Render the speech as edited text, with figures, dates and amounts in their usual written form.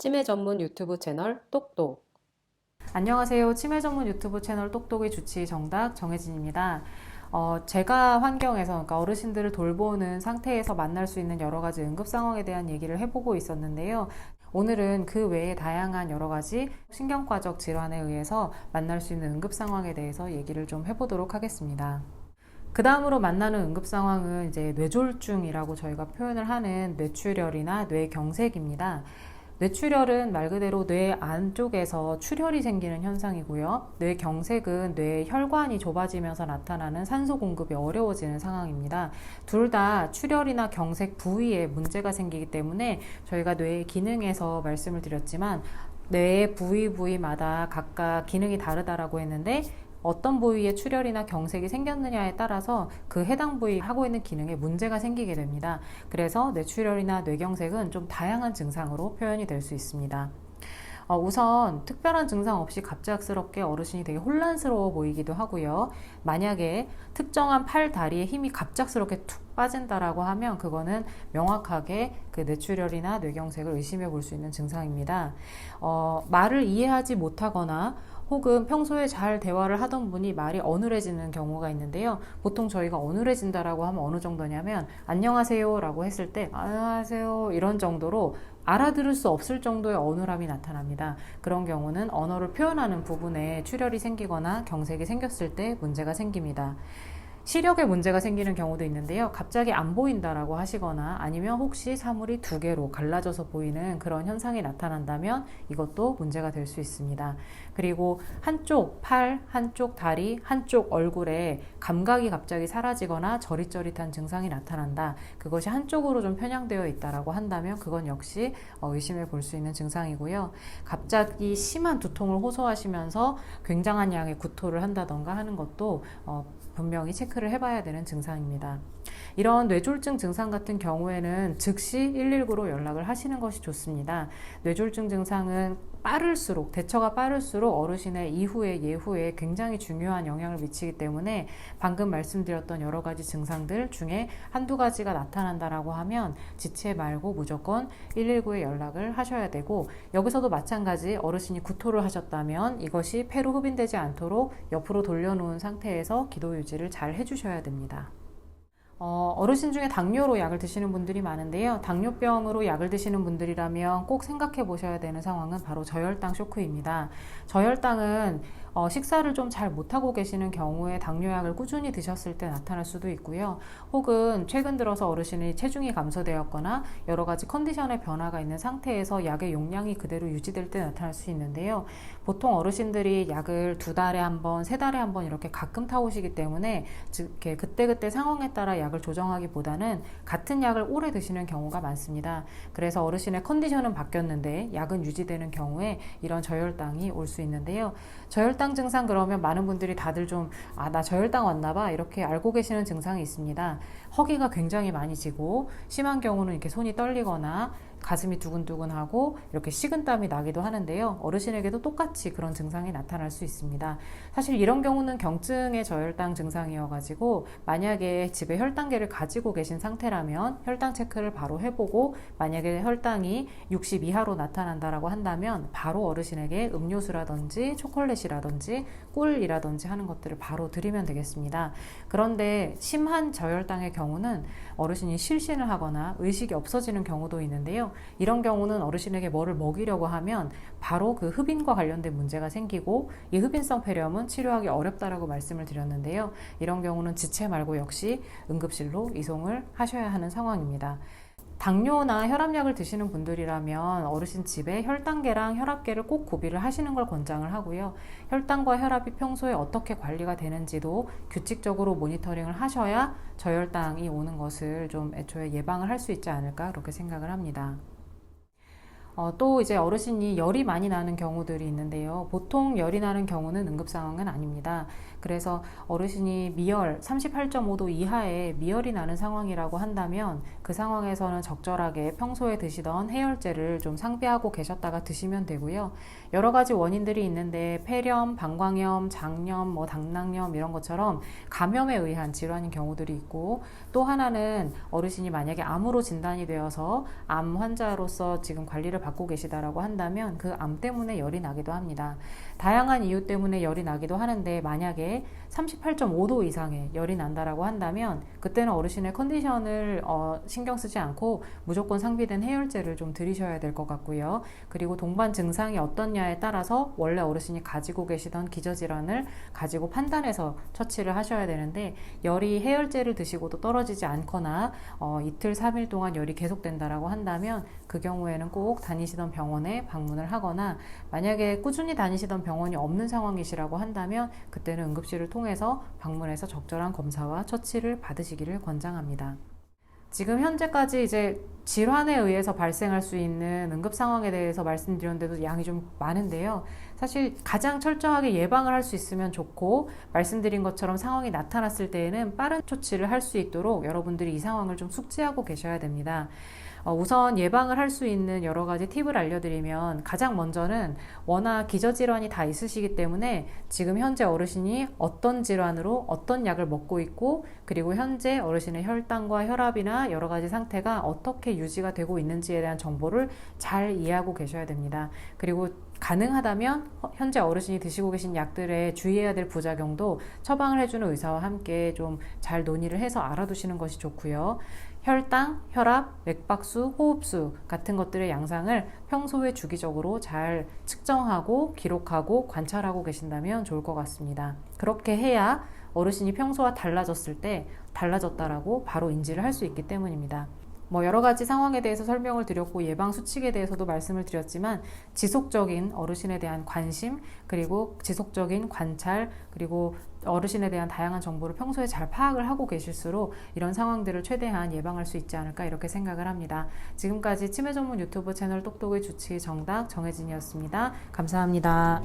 치매 전문 유튜브 채널 똑똑. 안녕하세요. 치매 전문 유튜브 채널 똑똑의 주치 정답 정혜진입니다. 제가 환경에서, 그러니까 어르신들을 돌보는 상태에서 만날 수 있는 여러 가지 응급 상황에 대한 얘기를 해보고 있었는데요. 오늘은 그 외에 다양한 여러 가지 신경과적 질환에 의해서 만날 수 있는 응급 상황에 대해서 얘기를 좀 해보도록 하겠습니다. 그 다음으로 만나는 응급 상황은 이제 뇌졸중이라고 저희가 표현을 하는 뇌출혈이나 뇌경색입니다. 뇌출혈은 말 그대로 뇌 안쪽에서 출혈이 생기는 현상이고요. 뇌경색은 뇌 혈관이 좁아지면서 나타나는 산소 공급이 어려워지는 상황입니다. 둘 다 출혈이나 경색 부위에 문제가 생기기 때문에 저희가 뇌의 기능에서 말씀을 드렸지만 뇌의 부위마다 각각 기능이 다르다라고 했는데 어떤 부위에 출혈이나 경색이 생겼느냐에 따라서 그 해당 부위 하고 있는 기능에 문제가 생기게 됩니다. 그래서 뇌출혈이나 뇌경색은 좀 다양한 증상으로 표현이 될 수 있습니다. 우선 특별한 증상 없이 갑작스럽게 어르신이 되게 혼란스러워 보이기도 하고요. 만약에 특정한 팔, 다리에 힘이 갑작스럽게 툭 빠진다라고 하면 그거는 명확하게 그 뇌출혈이나 뇌경색을 의심해 볼 수 있는 증상입니다. 말을 이해하지 못하거나 혹은 평소에 잘 대화를 하던 분이 말이 어눌해지는 경우가 있는데요. 보통 저희가 어눌해진다라고 하면 어느 정도냐면 안녕하세요 라고 했을 때 안녕하세요 이런 정도로 알아들을 수 없을 정도의 어눌함이 나타납니다. 그런 경우는 언어를 표현하는 부분에 출혈이 생기거나 경색이 생겼을 때 문제가 생깁니다. 시력에 문제가 생기는 경우도 있는데요. 갑자기 안 보인다라고 하시거나 아니면 혹시 사물이 두 개로 갈라져서 보이는 그런 현상이 나타난다면 이것도 문제가 될 수 있습니다. 그리고 한쪽 팔, 한쪽 다리, 한쪽 얼굴에 감각이 갑자기 사라지거나 저릿저릿한 증상이 나타난다. 그것이 한쪽으로 좀 편향되어 있다라고 한다면 그건 역시 의심해 볼 수 있는 증상이고요. 갑자기 심한 두통을 호소하시면서 굉장한 양의 구토를 한다던가 하는 것도 분명히 체크를 해봐야 되는 증상입니다. 이런 뇌졸중 증상 같은 경우에는 즉시 119로 연락을 하시는 것이 좋습니다. 뇌졸중 증상은 대처가 빠를수록 어르신의 이후에 예후에 굉장히 중요한 영향을 미치기 때문에 방금 말씀드렸던 여러 가지 증상들 중에 한두 가지가 나타난다라고 하면 지체 말고 무조건 119에 연락을 하셔야 되고, 여기서도 마찬가지 어르신이 구토를 하셨다면 이것이 폐로 흡인되지 않도록 옆으로 돌려놓은 상태에서 기도 유지를 잘 해주셔야 됩니다. 어르신 중에 당뇨로 약을 드시는 분들이 많은데요. 당뇨병으로 약을 드시는 분들이라면 꼭 생각해 보셔야 되는 상황은 바로 저혈당 쇼크입니다. 저혈당은 식사를 좀 잘 못하고 계시는 경우에 당뇨약을 꾸준히 드셨을 때 나타날 수도 있고요. 혹은 최근 들어서 어르신이 체중이 감소되었거나 여러 가지 컨디션의 변화가 있는 상태에서 약의 용량이 그대로 유지될 때 나타날 수 있는데요. 보통 어르신들이 약을 2달에 한 번, 3달에 한 번 이렇게 가끔 타오시기 때문에 이렇게 그때그때 상황에 따라 약을 조정하기보다는 같은 약을 오래 드시는 경우가 많습니다. 그래서 어르신의 컨디션은 바뀌었는데 약은 유지되는 경우에 이런 저혈당이 올 수 있는데요. 저혈당 증상 그러면 많은 분들이 다들 나 저혈당 왔나봐 이렇게 알고 계시는 증상이 있습니다. 허기가 굉장히 많이 지고 심한 경우는 이렇게 손이 떨리거나 가슴이 두근두근하고 이렇게 식은땀이 나기도 하는데요. 어르신에게도 똑같이 그런 증상이 나타날 수 있습니다. 사실 이런 경우는 경증의 저혈당 증상이어가지고 만약에 집에 혈당계를 가지고 계신 상태라면 혈당 체크를 바로 해보고 만약에 혈당이 60 이하로 나타난다라고 한다면 바로 어르신에게 음료수라든지 초콜릿이라든지 꿀이라든지 하는 것들을 바로 드리면 되겠습니다. 그런데 심한 저혈당의 경우는 어르신이 실신을 하거나 의식이 없어지는 경우도 있는데요. 이런 경우는 어르신에게 뭐를 먹이려고 하면 바로 그 흡인과 관련된 문제가 생기고 이 흡인성 폐렴은 치료하기 어렵다라고 말씀을 드렸는데요. 이런 경우는 지체 말고 역시 응급실로 이송을 하셔야 하는 상황입니다. 당뇨나 혈압약을 드시는 분들이라면 어르신 집에 혈당계랑 혈압계를 꼭 구비를 하시는 걸 권장을 하고요. 혈당과 혈압이 평소에 어떻게 관리가 되는지도 규칙적으로 모니터링을 하셔야 저혈당이 오는 것을 좀 애초에 예방을 할 수 있지 않을까 그렇게 생각을 합니다. 또 이제 어르신이 열이 많이 나는 경우들이 있는데요. 보통 열이 나는 경우는 응급 상황은 아닙니다. 그래서 어르신이 미열 38.5도 이하의 미열이 나는 상황이라고 한다면 그 상황에서는 적절하게 평소에 드시던 해열제를 좀 상비하고 계셨다가 드시면 되고요. 여러 가지 원인들이 있는데 폐렴, 방광염, 장염, 당낭염 이런 것처럼 감염에 의한 질환인 경우들이 있고, 또 하나는 어르신이 만약에 암으로 진단이 되어서 암 환자로서 지금 관리를 받고 계시다라고 한다면 그 암 때문에 열이 나기도 합니다. 다양한 이유 때문에 열이 나기도 하는데 만약에 38.5도 이상의 열이 난다라고 한다면 그때는 어르신의 컨디션을 신경 쓰지 않고 무조건 상비된 해열제를 좀 들이셔야 될 것 같고요. 그리고 동반 증상이 어떻냐에 따라서 원래 어르신이 가지고 계시던 기저질환을 가지고 판단해서 처치를 하셔야 되는데 열이 해열제를 드시고도 떨어지지 않거나 이틀 3일 동안 열이 계속된다라고 한다면 그 경우에는 꼭 다니시던 병원에 방문을 하거나 만약에 꾸준히 다니시던 병원이 없는 상황이시라고 한다면 그때는 응급실을 통해서 방문해서 적절한 검사와 처치를 받으시기를 권장합니다. 지금 현재까지 이제 질환에 의해서 발생할 수 있는 응급 상황에 대해서 말씀드렸는데도 양이 좀 많은데요. 사실 가장 철저하게 예방을 할 수 있으면 좋고 말씀드린 것처럼 상황이 나타났을 때에는 빠른 조치를 할 수 있도록 여러분들이 이 상황을 좀 숙지하고 계셔야 됩니다. 우선 예방을 할 수 있는 여러 가지 팁을 알려드리면 가장 먼저는 워낙 기저질환이 다 있으시기 때문에 지금 현재 어르신이 어떤 질환으로 어떤 약을 먹고 있고 그리고 현재 어르신의 혈당과 혈압이나 여러 가지 상태가 어떻게 유지가 되고 있는지에 대한 정보를 잘 이해하고 계셔야 됩니다. 그리고 가능하다면 현재 어르신이 드시고 계신 약들에 주의해야 될 부작용도 처방을 해주는 의사와 함께 좀 잘 논의를 해서 알아두시는 것이 좋고요. 혈당, 혈압, 맥박수, 호흡수 같은 것들의 양상을 평소에 주기적으로 잘 측정하고 기록하고 관찰하고 계신다면 좋을 것 같습니다. 그렇게 해야 어르신이 평소와 달라졌을 때 달라졌다라고 바로 인지를 할 수 있기 때문입니다. 여러 가지 상황에 대해서 설명을 드렸고 예방 수칙에 대해서도 말씀을 드렸지만 지속적인 어르신에 대한 관심 그리고 지속적인 관찰 그리고 어르신에 대한 다양한 정보를 평소에 잘 파악을 하고 계실수록 이런 상황들을 최대한 예방할 수 있지 않을까 이렇게 생각을 합니다. 지금까지 치매 전문 유튜브 채널 똑똑의 주치 정답 정혜진이었습니다. 감사합니다.